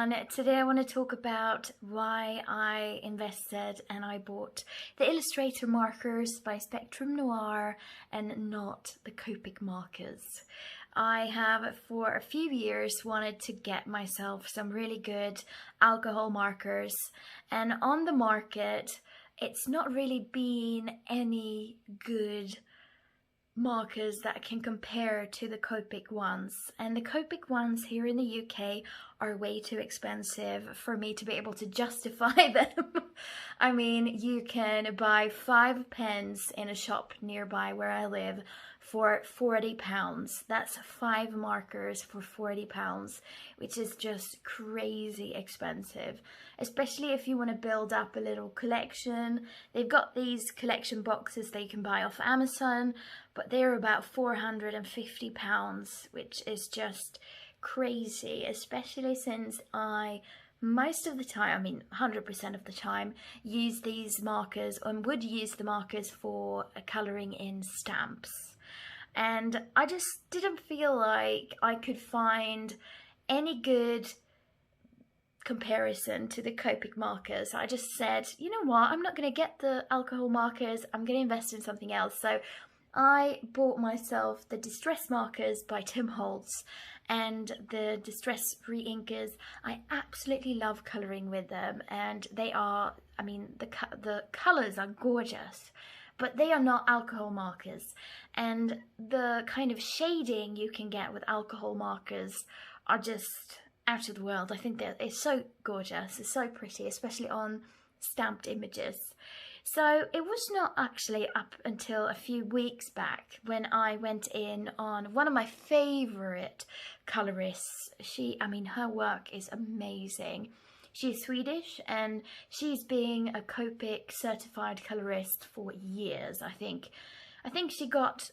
everyone. Today I want to talk about why I invested and I bought the Illustrator markers by Spectrum Noir and not the Copic markers. I have for a few years wanted to get myself some really good alcohol markers, and on the market it's not really been any good markers that can compare to the Copic ones, and the Copic ones here in the UK are way too expensive for me to be able to justify them. I mean, you can buy 5 pens in a shop nearby where I live for £40. That's 5 markers for £40, which is just crazy expensive, especially if you want to build up a little collection. They've got these collection boxes that you can buy off Amazon, but they're about £450, which is just crazy, especially since I most of the time, I mean 100% of the time, use these markers and would use the markers for colouring in stamps. And I just didn't feel like I could find any good comparison to the Copic markers. I just said, you know what, I'm not going to get the alcohol markers, I'm going to invest in something else. So I bought myself the Distress markers by Tim Holtz and the Distress re-inkers. I absolutely love colouring with them, and they are, I mean, the colours are gorgeous, but they are not alcohol markers, and the kind of shading you can get with alcohol markers are just out of the world. I think that it's so gorgeous, it's so pretty, especially on stamped images. So it was not actually up until a few weeks back when I went in on one of my favourite colorists. I mean, her work is amazing. She's Swedish and she's been a Copic certified colorist for years, I think. I think she got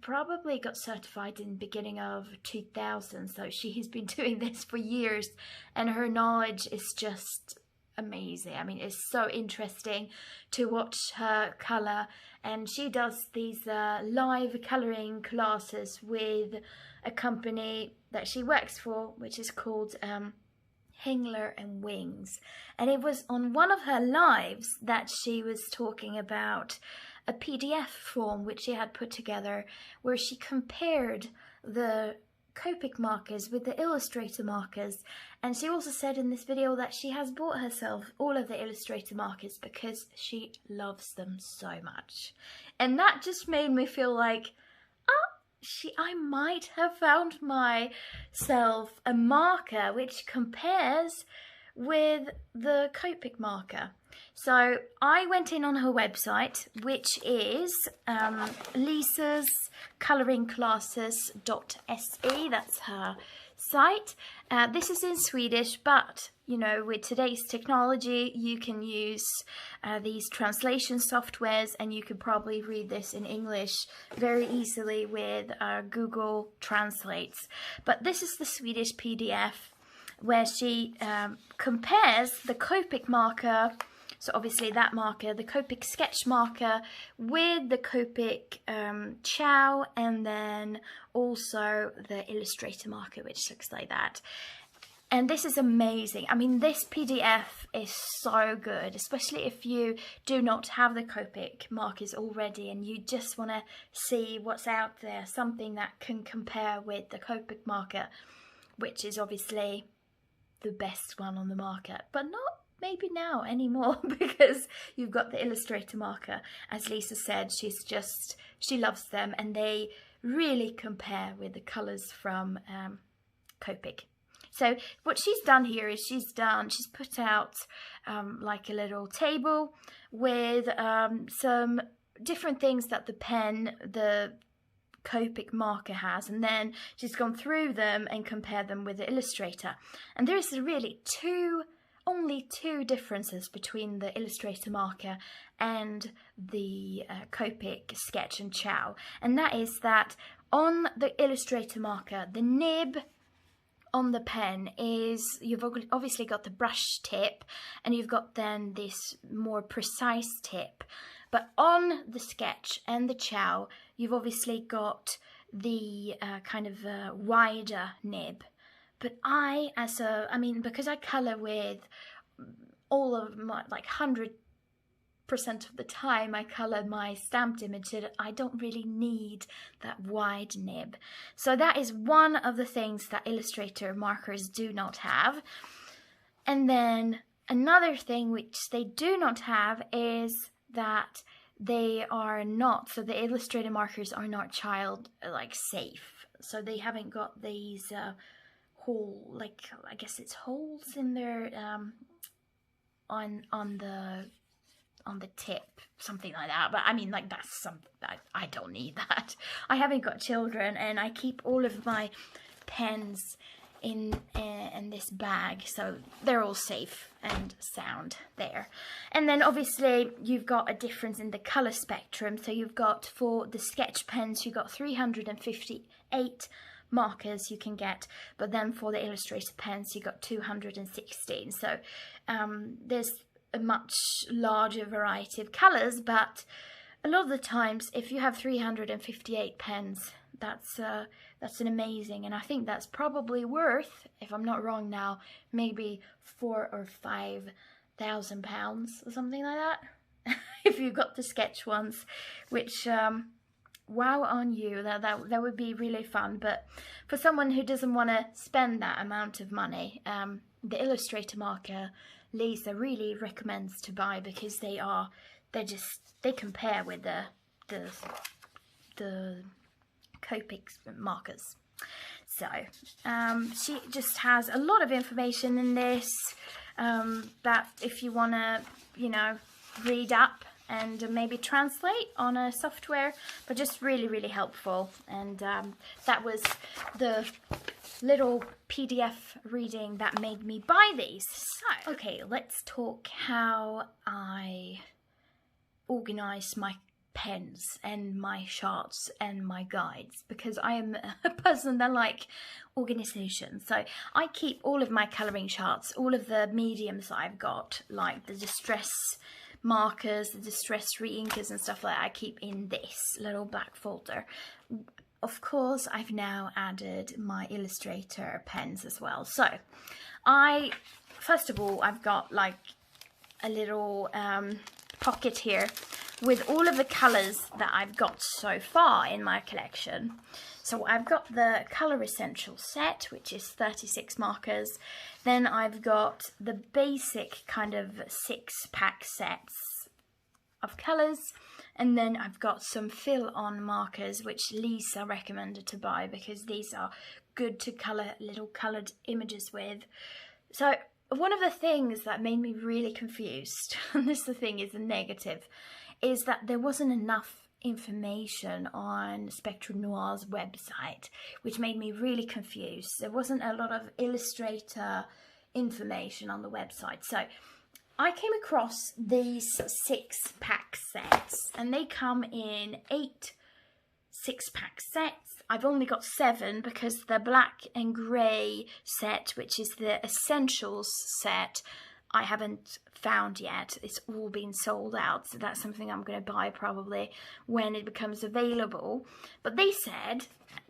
probably got certified in the beginning of 2000, so she has been doing this for years, and her knowledge is just amazing. I mean, it's so interesting to watch her colour, and she does these live colouring classes with a company that she works for, which is called Hengler and Wings. And it was on one of her lives that she was talking about a PDF form which she had put together where she compared the Copic markers with the Illustrator markers, and she also said in this video that she has bought herself all of the Illustrator markers because she loves them so much. And that just made me feel like, I might have found myself a marker which compares with the Copic marker. So I went in on her website, which is lisascoloringclasses.se. That's her site. This is in Swedish, but you know, with today's technology, you can use these translation softwares, and you could probably read this in English very easily with Google Translates. But this is the Swedish PDF where she compares the Copic marker, so obviously that marker, the Copic sketch marker, with the Copic Chow, and then also the Illustrator marker, which looks like that. And this is amazing. I mean, this PDF is so good, especially if you do not have the Copic markers already and you just want to see what's out there, something that can compare with the Copic marker, which is obviously the best one on the market, but not maybe now anymore because you've got the Illustrator marker. As Lisa said, she loves them, and they really compare with the colours from Copic. So what she's done here is she's put out like a little table with some different things that the Copic marker has, and then she's gone through them and compared them with the Illustrator. And there is really only two differences between the Illustrator marker and the Copic sketch and chow, and that is that on the Illustrator marker, the nib on the pen is, you've obviously got the brush tip and you've got then this more precise tip, but on the sketch and the chow you've obviously got the kind of wider nib, But I mean, because I colour with all of my, like 100% of the time I colour my stamped image, I don't really need that wide nib. So that is one of the things that Illustrator markers do not have. And then another thing which they do not have is that they are not, so the Illustrator markers are not child like safe. So they haven't got these hole, like I guess it's holes in their on the tip, something like that. But I mean, like, that's something I don't need that. I haven't got children, and I keep all of my pens in this bag, so they're all safe and sound there. And then obviously you've got a difference in the color spectrum. So you've got, for the sketch pens, you've got 358 markers you can get, but then for the Illustrator pens you got 216. So there's a much larger variety of colors, but a lot of the times if you have 358 pens, that's an amazing, and I think that's probably worth, if I'm not wrong now, maybe £4,000 or £5,000 or something like that. If you got the sketch ones, which wow on you, that would be really fun. But for someone who doesn't want to spend that amount of money, the Illustrator marker Lisa really recommends to buy, because they compare with the COPICs markers. So she just has a lot of information in this that if you want to, you know, read up and maybe translate on a software, but just really helpful. And that was the little PDF reading that made me buy these. So, okay, let's talk how I organize my pens and my charts and my guides, because I am a person that like organization. So I keep all of my colouring charts, all of the mediums I've got, like the distress markers, the distress re-inkers and stuff like that, I keep in this little black folder. Of course, I've now added my Illustrator pens as well. So first of all, I've got like a little pocket here with all of the colours that I've got so far in my collection. So I've got the Colour Essential set, which is 36 markers. Then I've got the basic kind of 6-pack sets of colours. And then I've got some fill-on markers, which Lisa recommended to buy, because these are good to colour little coloured images with. So one of the things that made me really confused, and this is a negative, is that there wasn't enough information on Spectrum Noir's website, which made me really confused. There wasn't a lot of Illustrator information on the website. So I came across these 6-pack sets, and they come in 8 6-pack sets. I've only got 7 because the black and grey set, which is the Essentials set, I haven't found yet. It's all been sold out, so that's something I'm going to buy probably when it becomes available. But they said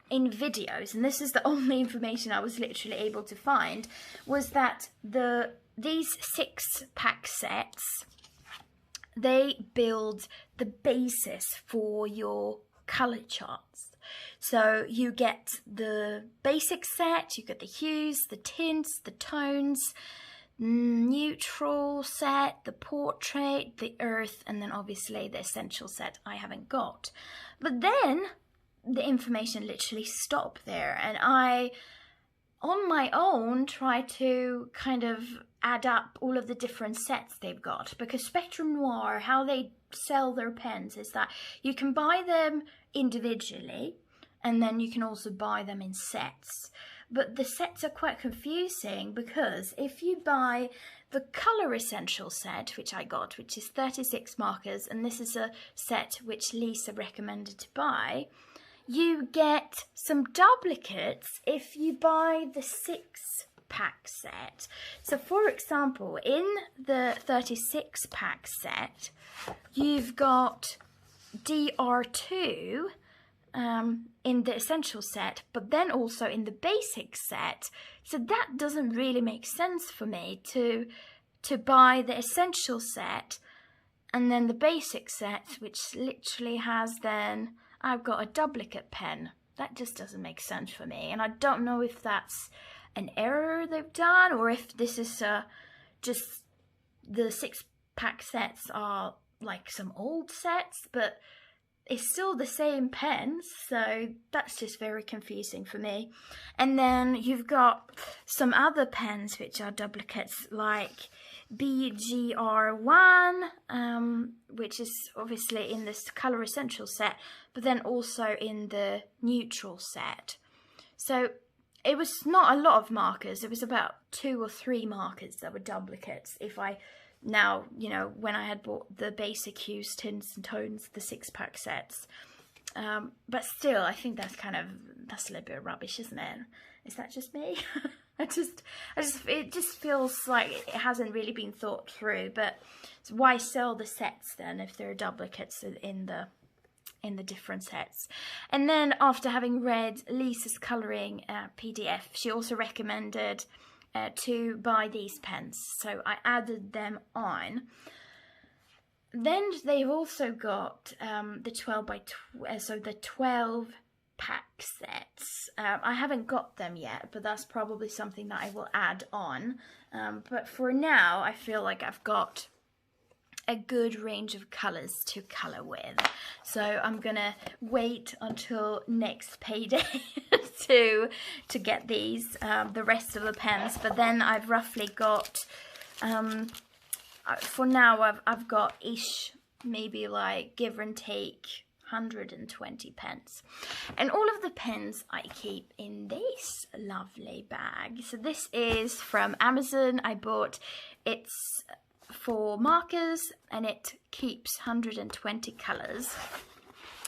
in videos, and this is the only information I was literally able to find, was that these 6-pack sets, they build the basis for your colour charts. So you get the basic set, you get the hues, the tints, the tones, neutral set, the portrait, the earth, and then obviously the essential set I haven't got. But then the information literally stopped there, and I, on my own, try to kind of add up all of the different sets they've got, because Spectrum Noir, how they sell their pens is that you can buy them individually, and then you can also buy them in sets. But the sets are quite confusing, because if you buy the Colour Essential set, which I got, which is 36 markers, and this is a set which Lisa recommended to buy, you get some duplicates if you buy the 6-pack set. So for example, in the 36-pack set, you've got DR2 in the essential set, but then also in the basic set. So that doesn't really make sense for me to buy the essential set and then the basic set, which literally has then I've got a duplicate pen. That just doesn't make sense for me, and I don't know if that's an error they've done or if this is just the 6-pack sets are like some old sets, but it's still the same pens, so that's just very confusing for me. And then you've got some other pens which are duplicates, like BGR1, which is obviously in this Colour Essential set, but then also in the neutral set. So it was not a lot of markers, it was about 2 or 3 markers that were duplicates. If I now, you know, when I had bought the basic hues, tints and tones, the 6-pack sets. But still, I think that's a little bit rubbish, isn't it? Is that just me? it just feels like it hasn't really been thought through. But why sell the sets then if there are duplicates in the different sets? And then after having read Lisa's colouring PDF, she also recommended to buy these pens, so I added them on. Then they've also got the 12 pack sets. I haven't got them yet, but that's probably something that I will add on. But for now, I feel like I've got a good range of colours to colour with. So I'm gonna wait until next payday to get these, the rest of the pens. But then I've roughly got, for now I've got ish, maybe like give and take 120 pens. And all of the pens I keep in this lovely bag. So this is from Amazon. I bought, it's for markers and it keeps 120 colours.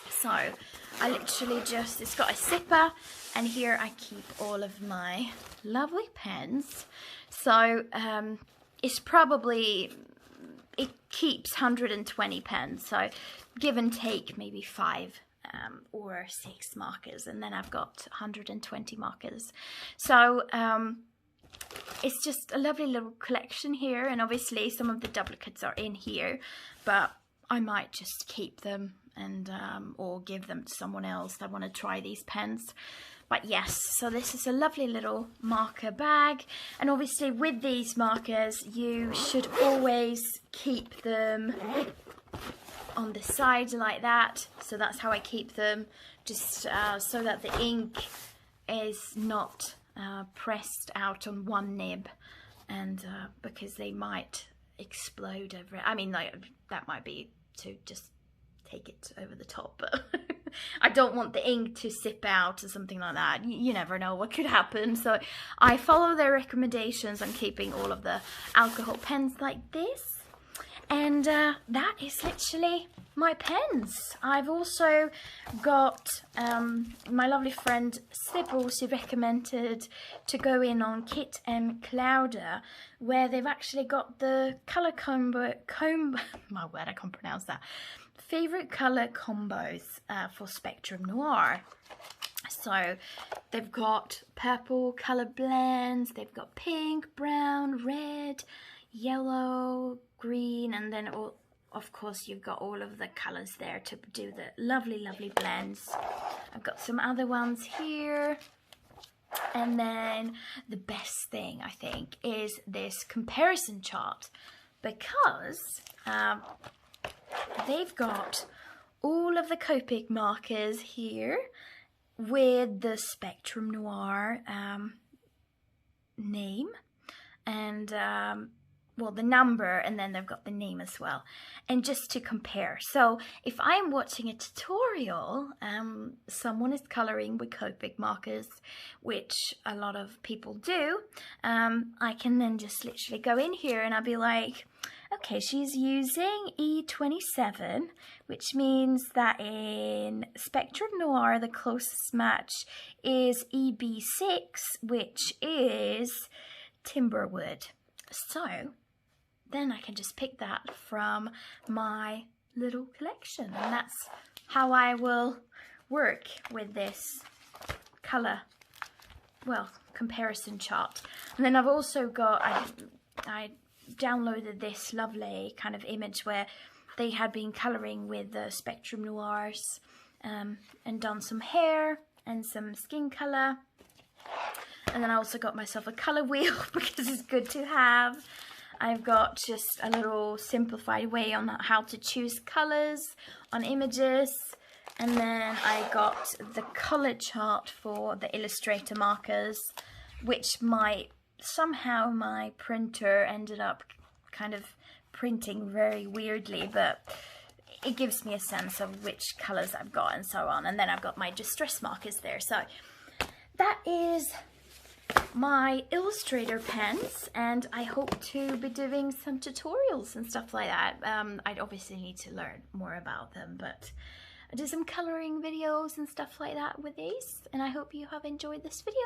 So I literally just, it's got a zipper, and here I keep all of my lovely pens. So it's probably, it keeps 120 pens, so give and take maybe 5 or 6 markers, and then I've got 120 markers. So it's just a lovely little collection here, and obviously some of the duplicates are in here, but I might just keep them and or give them to someone else that want to try these pens. But yes, so this is a lovely little marker bag, and obviously with these markers you should always keep them on the side like that. So that's how I keep them, just so that the ink is not pressed out on one nib, and because they might explode over it. I mean, like, that might be to just take it over the top, but I don't want the ink to sip out or something like that. You never know what could happen. So I follow their recommendations on keeping all of the alcohol pens like this. And that is literally my pens. I've also got my lovely friend Sybil, she recommended to go in on Kit and Clouder, where they've actually got the colour my word, I can't pronounce that, favourite colour combos for Spectrum Noir. So they've got purple colour blends, they've got pink, brown, red, yellow, green, and then of course you've got all of the colours there to do the lovely blends. I've got some other ones here, and then the best thing I think is this comparison chart, because they've got all of the Copic markers here with the Spectrum Noir name and well, the number, and then they've got the name as well, and just to compare. So if I'm watching a tutorial, someone is colouring with Copic markers, which a lot of people do, I can then just literally go in here and I'll be like, okay, she's using E27, which means that in Spectrum Noir the closest match is EB6, which is Timberwood. So then I can just pick that from my little collection, and that's how I will work with this colour, well, comparison chart. And then I've also got, I downloaded this lovely kind of image where they had been colouring with the Spectrum Noirs and done some hair and some skin colour. And then I also got myself a colour wheel because it's good to have. I've got just a little simplified way on how to choose colours on images. And then I got the colour chart for the Illustrator markers, which somehow my printer ended up kind of printing very weirdly, but it gives me a sense of which colours I've got and so on. And then I've got my distress markers there. So that is my Illustrator pens, and I hope to be doing some tutorials and stuff like that. I'd obviously need to learn more about them, but I do some colouring videos and stuff like that with these, and I hope you have enjoyed this video.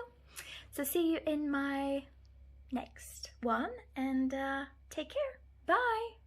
So see you in my next one, and take care. Bye!